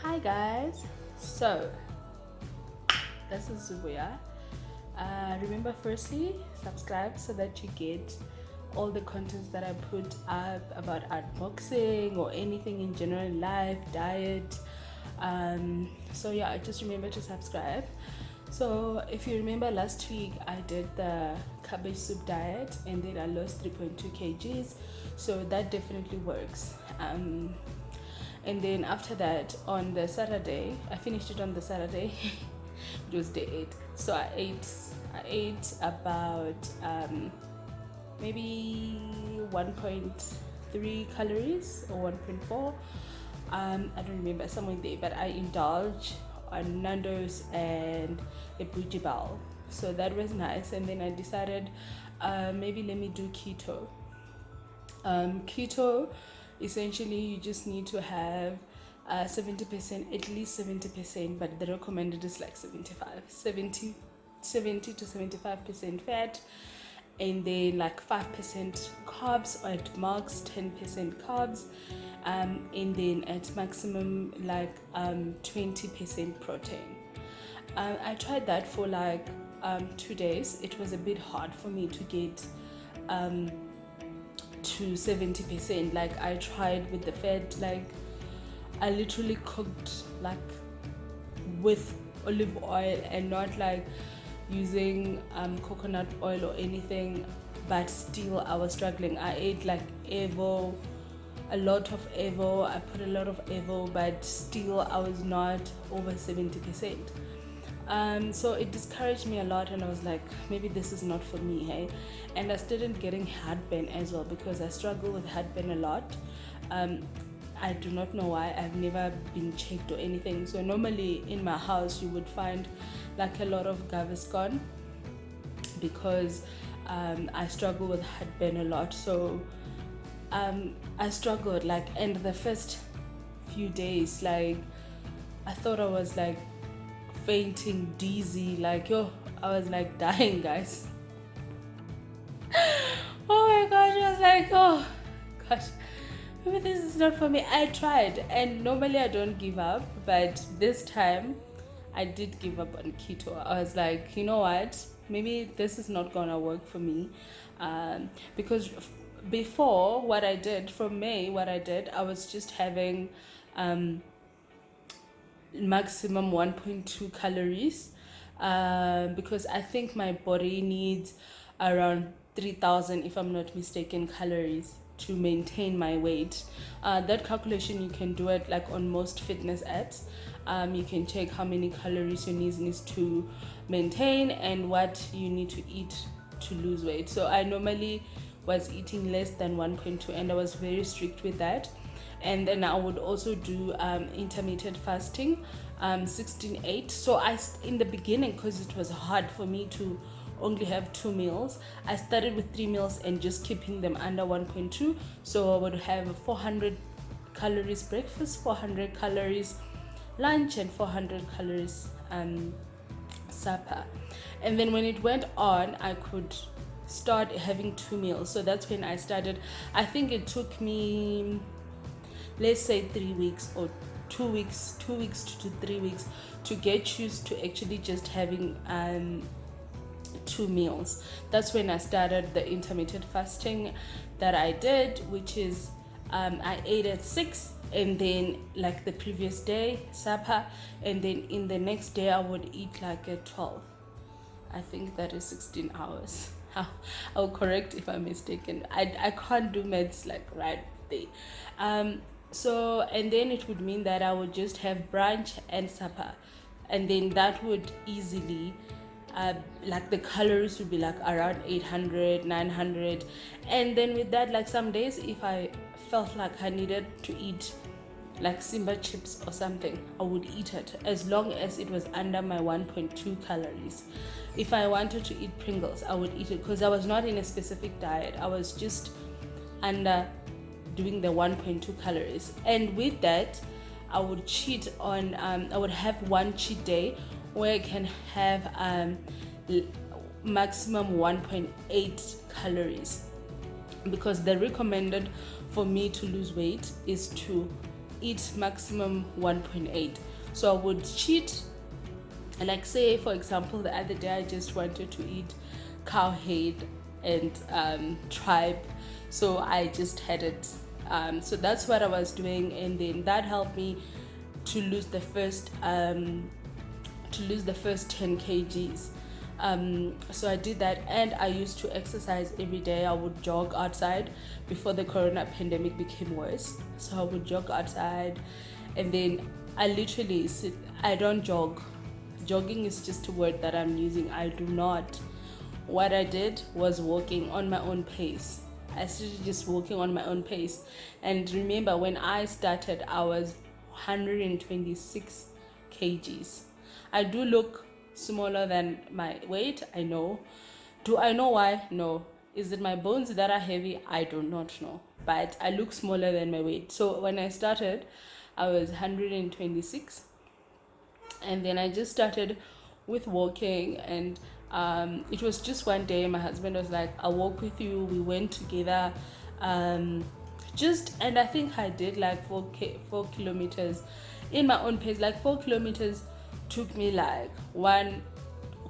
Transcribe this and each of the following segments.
Hi guys, so this is Zwivhuya. Remember, firstly, subscribe so that you get all the contents that I put up about unboxing or anything in general, life, diet. So yeah, just remember to subscribe. So if you remember last week, I did the cabbage soup diet and then I lost 3.2 kgs. So that definitely works. And then after that, on the Saturday, I finished it on the Saturday. It was day 8. So I ate about maybe 1.3 calories or 1.4. I don't remember, somewhere there, but I indulged on Nando's and a bougie bell. So that was nice. And then I decided maybe let me do keto. Keto, essentially, you just need to have 70%, at least 70%, but the recommended is like 70 to 75% fat, and then like 5% carbs, or at max 10% carbs, and then at maximum like 20% protein. I tried that for like 2 days. It was a bit hard for me to get to 70%. Like I tried with the fat, like I literally cooked like with olive oil and not like using coconut oil or anything, but still I was struggling. I ate like Evo, a lot of Evo. I put a lot of Evo, but still I was not over 70%. So it discouraged me a lot, and I was like, maybe this is not for me, hey. And I started getting heartburn as well because I struggle with heartburn a lot. I do not know why. I've never been checked or anything. So normally in my house you would find like a lot of Gaviscon because I struggle with heartburn a lot. So I struggled like, and the first few days, like I thought I was like fainting, dizzy, like I was like dying, guys. Oh my gosh, I was like, oh gosh, maybe this is not for me. I tried, and normally I don't give up, but this time I did give up on keto. I was like, you know what, maybe this is not gonna work for me, because before, what I did from May, I was just having maximum 1.2 calories, because I think my body needs around 3,000, if I'm not mistaken, calories to maintain my weight. That calculation you can do it like on most fitness apps. You can check how many calories your needs to maintain and what you need to eat to lose weight. So I normally was eating less than 1.2, and I was very strict with that. And then I would also do intermittent fasting, 16/8. So in the beginning, because it was hard for me to only have 2 meals, I started with 3 meals and just keeping them under 1.2. So I would have 400 calories breakfast, 400 calories lunch, and 400 calories supper. And then when it went on, I could start having 2 meals. So that's when I started. I think it took me, let's say 3 weeks or 2 weeks, 2 weeks to 3 weeks to get used to actually just having 2 meals. That's when I started the intermittent fasting that I did, which is I ate at 6, and then like the previous day supper, and then in the next day I would eat like at 12. I think that is 16 hours. I'll correct if I'm mistaken. I can't do maths like right there. So, and then it would mean that I would just have brunch and supper, and then that would easily like the calories would be like around 800, 900. And then with that, like some days if I felt like I needed to eat like Simba chips or something, I would eat it as long as it was under my 1.2 calories. If I wanted to eat Pringles, I would eat it because I was not in a specific diet. I was just under doing the 1.2 calories. And with that, I would cheat on, I would have one cheat day where I can have maximum 1.8 calories, because the recommended for me to lose weight is to eat maximum 1.8. So I would cheat, like say for example the other day I just wanted to eat cow head and tribe, so I just had it. So that's what I was doing, and then that helped me to lose the first 10 kgs. So I did that, and I used to exercise every day. I would jog outside before the corona pandemic became worse. So I would jog outside, and then I literally sit. I don't jog. Jogging is just a word that I'm using. I do not. What I did was walking on my own pace. I started just walking on my own pace. And remember, when I started, I was 126 kgs. I do look smaller than my weight, I know. Do I know why? No. Is it my bones that are heavy? I do not know. But I look smaller than my weight. So when I started, I was 126. And then I just started with walking, and it was just one day my husband was like, I'll walk with you. We went together, and I think I did like 4 kilometers in my own pace. Like 4 kilometers took me like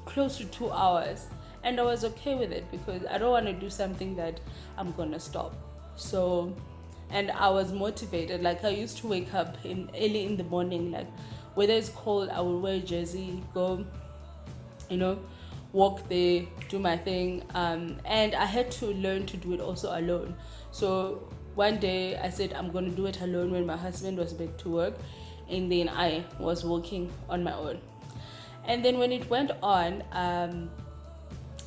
close to 2 hours, and I was okay with it because I don't want to do something that I'm gonna stop. So, and I was motivated. Like I used to wake up early in the morning, like whether it's cold, I would wear a jersey, go, walk there, do my thing. And I had to learn to do it also alone. So one day I said I'm going to do it alone when my husband was back to work. And then I was walking on my own. And then when it went on,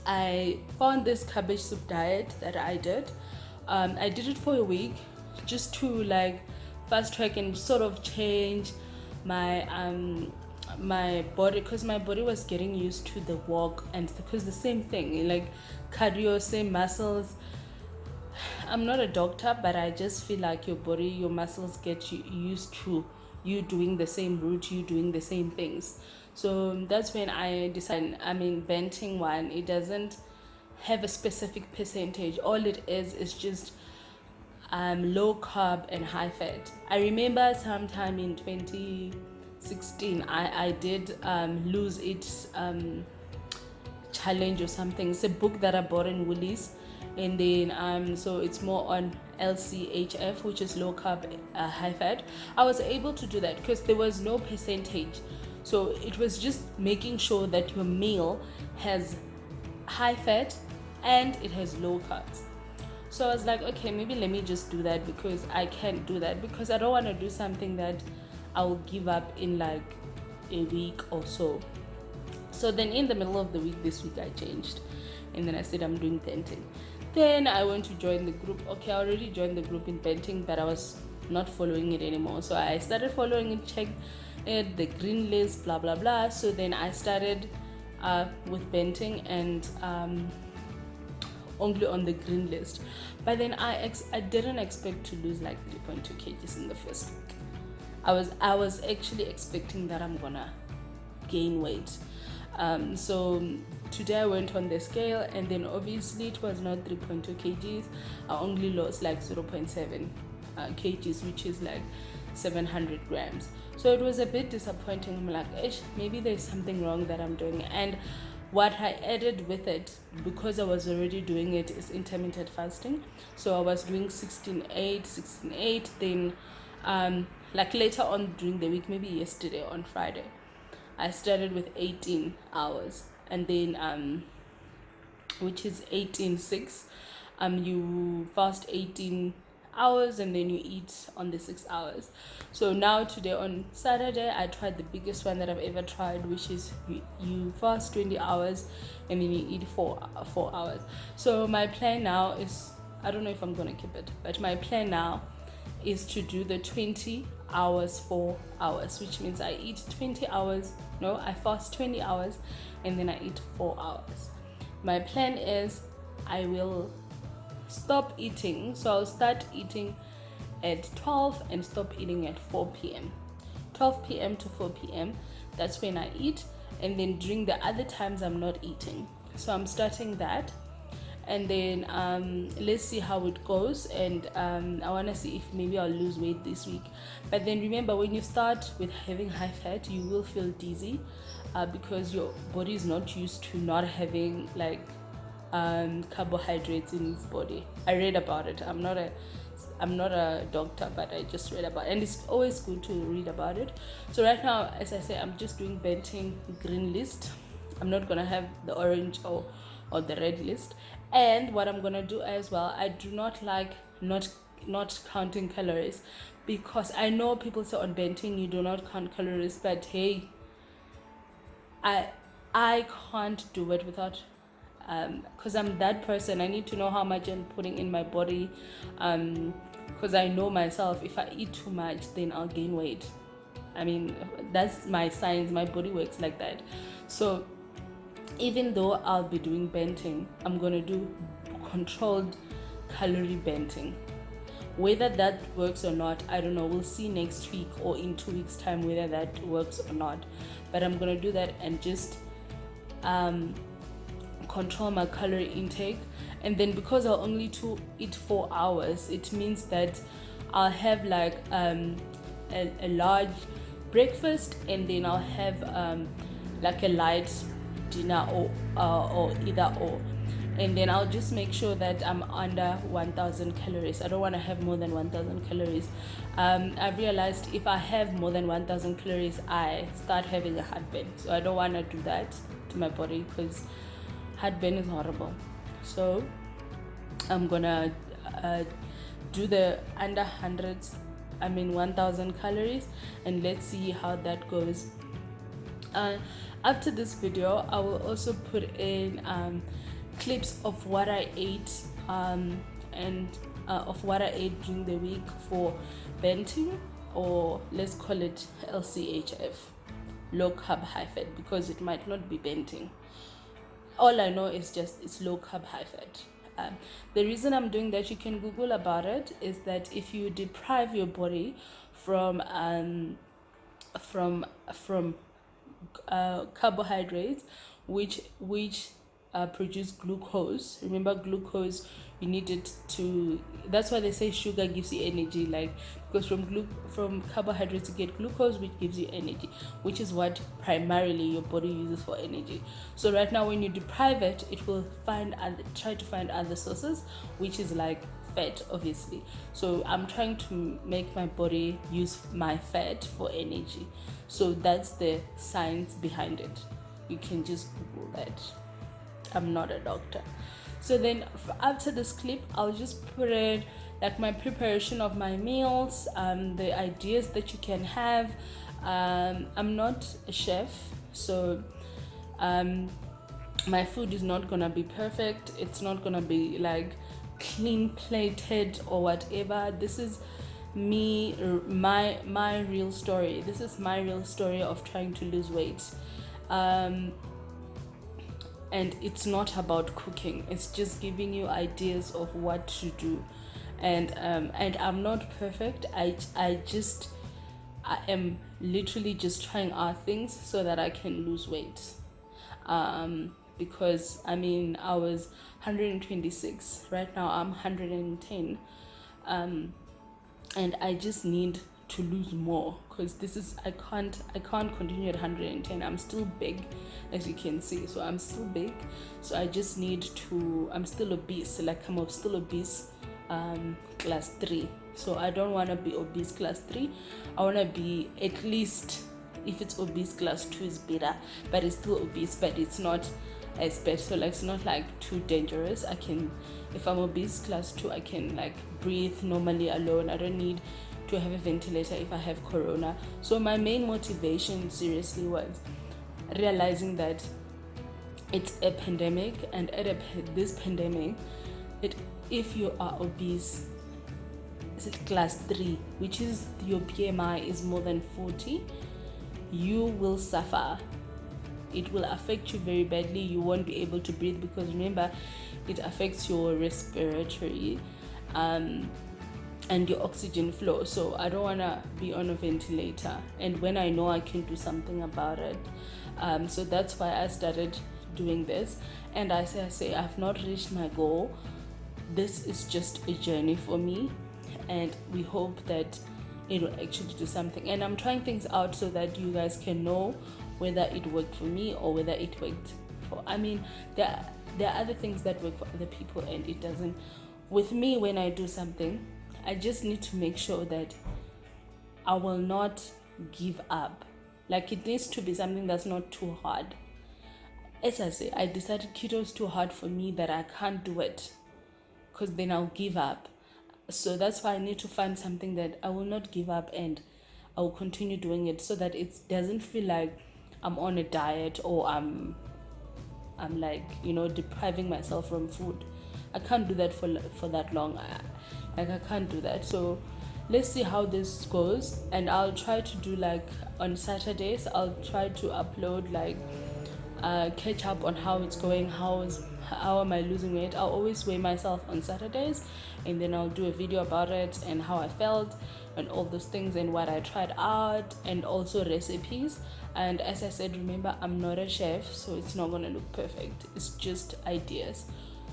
I found this cabbage soup diet that I did. I did it for a week just to like fast track and sort of change my body, because my body was getting used to the walk, and because the same thing, like cardio, same muscles. I'm not a doctor, but I just feel like your muscles get used to you doing the same route, you doing the same things. So that's when I decided, Banting one, it doesn't have a specific percentage. All it is just low carb and high fat. I remember sometime in 2016 I did lose it challenge or something. It's a book that I bought in Woolies, and then so it's more on LCHF, which is low carb high fat. I was able to do that because there was no percentage, so it was just making sure that your meal has high fat and it has low carbs. So I was like, okay, maybe let me just do that, because I can't do that, because I don't want to do something that I will give up in like a week or so. So then in the middle of the week, this week I changed, and then I said I'm doing Banting. Then I went to join the group. Okay, I already joined the group in Banting, but I was not following it anymore. So I started following it, checked it, the green list, blah blah blah. So then I started with Banting, and only on the green list. But then I didn't expect to lose like 3.2 kgs in the first week. I was actually expecting that I'm gonna gain weight. So today I went on the scale, and then obviously it was not 3.2 kgs. I only lost like 0.7 kgs, which is like 700 grams. So it was a bit disappointing. I'm like, maybe there's something wrong that I'm doing. And what I added with it, because I was already doing it, is intermittent fasting. So I was doing 16-8, then like later on during the week, maybe yesterday on Friday, I started with 18 hours, and then which is 18-6. You fast 18 hours and then you eat on the 6 hours. So now today on Saturday I tried the biggest one that I've ever tried, which is you fast 20 hours and then you eat 4 hours. So my plan now is, I don't know if I'm gonna keep it, but my plan now is to do the 20 hours 4 hours, which means I eat 20 hours, no, I fast 20 hours and then I eat 4 hours. My plan is I will stop eating, so I'll start eating at 12 and stop eating at 4 p.m. 12 p.m. to 4 p.m. That's when I eat, and then during the other times I'm not eating. So I'm starting that, and then let's see how it goes. And I want to see if maybe I'll lose weight this week. But then remember, when you start with having high fat, you will feel dizzy because your body is not used to not having like carbohydrates in its body. I read about it. I'm not a doctor, but I just read about it, and it's always good to read about it. So right now, as I say, I'm just doing Banting green list. I'm not gonna have the orange or the red list. And what I'm gonna do as well, I do not like not counting calories, because I know people say on Banting you do not count calories, but hey, I can't do it without, because I'm that person. I need to know how much I'm putting in my body, because I know myself, if I eat too much then I'll gain weight. I mean, that's my science. My body works like that. So even though I'll be doing Banting, I'm gonna do controlled calorie Banting. Whether that works or not, I don't know. We'll see next week or in 2 weeks time whether that works or not. But I'm gonna do that and just control my calorie intake. And then because I'll only eat 4 hours, it means that I'll have like a large breakfast, and then I'll have like a light dinner or either or. And then I'll just make sure that I'm under 1,000 calories. I don't want to have more than 1,000 calories. I've realized if I have more than 1,000 calories, I start having a heartburn. So I don't want to do that to my body, because heartburn is horrible. So I'm gonna do the under 1,000 calories, and let's see how that goes. After this video, I will also put in clips of what I ate and of what I ate during the week for Banting, or let's call it LCHF, low carb high fat, because it might not be Banting. All I know is just it's low carb high fat. The reason I'm doing that, you can Google about it, is that if you deprive your body from carbohydrates, which produce glucose. Remember, glucose, you need it to, that's why they say sugar gives you energy, like, because from carbohydrates you get glucose, which gives you energy, which is what primarily your body uses for energy. So right now, when you deprive it, it will try to find other sources, which is like fat, obviously. So I'm trying to make my body use my fat for energy. So that's the science behind it. You can just Google that. I'm not a doctor. So then after this clip, I'll just put in like my preparation of my meals, the ideas that you can have. I'm not a chef, so my food is not gonna be perfect. It's not gonna be like clean plated or whatever. This is me, my real story. This is my real story of trying to lose weight. And it's not about cooking, it's just giving you ideas of what to do. And I'm not perfect. I am literally just trying out things so that I can lose weight. Because I mean, I was 126, right now I'm 110, and I just need to lose more, because I can't continue at 110. I'm still big, as you can see. So I'm still big, so I just need to, I'm still obese, like I'm still obese class 3. So I don't want to be obese class 3. I want to be at least, if it's obese class 2 is better, but it's still obese, but it's not as bad. So like, it's not like too dangerous. I can, if I'm obese class 2, I can like breathe normally alone. I don't need to have a ventilator if I have corona. So my main motivation seriously was realizing that it's a pandemic, and this pandemic, if you are obese class 3, which is your BMI is more than 40, you will suffer. It will affect you very badly. You won't be able to breathe, because remember, it affects your respiratory and your oxygen flow. So I don't want to be on a ventilator, and when I know I can do something about it. So that's why I started doing this. And as I say, I've not reached my goal. This is just a journey for me, and we hope that it will actually do something. And I'm trying things out so that you guys can know whether it worked for me or whether it worked for, I mean, there are other things that work for other people and it doesn't. With me, when I do something, I just need to make sure that I will not give up. Like, it needs to be something that's not too hard. As I say, I decided keto is too hard for me, that I can't do it, because then I'll give up. So that's why I need to find something that I will not give up, and I will continue doing it, so that it doesn't feel like I'm on a diet, or I'm like, depriving myself from food. I can't do that for that long. I can't do that. So let's see how this goes, and I'll try to do, like, on Saturdays I'll try to upload, like, catch up on how it's going, how am I losing weight. I'll always weigh myself on Saturdays, and then I'll do a video about it and how I felt and all those things and what I tried out, and also recipes. And as I said, remember, I'm not a chef, so it's not gonna look perfect. It's just ideas.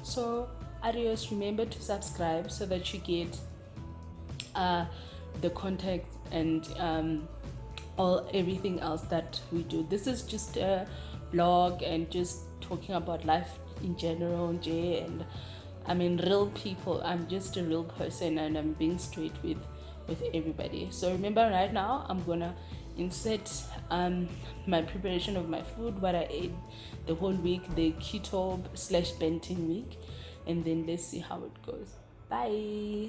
So adios. Remember to subscribe so that you get the contact and everything else that we do. This is just a blog and just talking about life in general, and I mean, real people. I'm just a real person, and I'm being straight with everybody. So remember, right now I'm gonna insert my preparation of my food, what I ate the whole week, the keto / Banting week, and then let's see how it goes. Bye.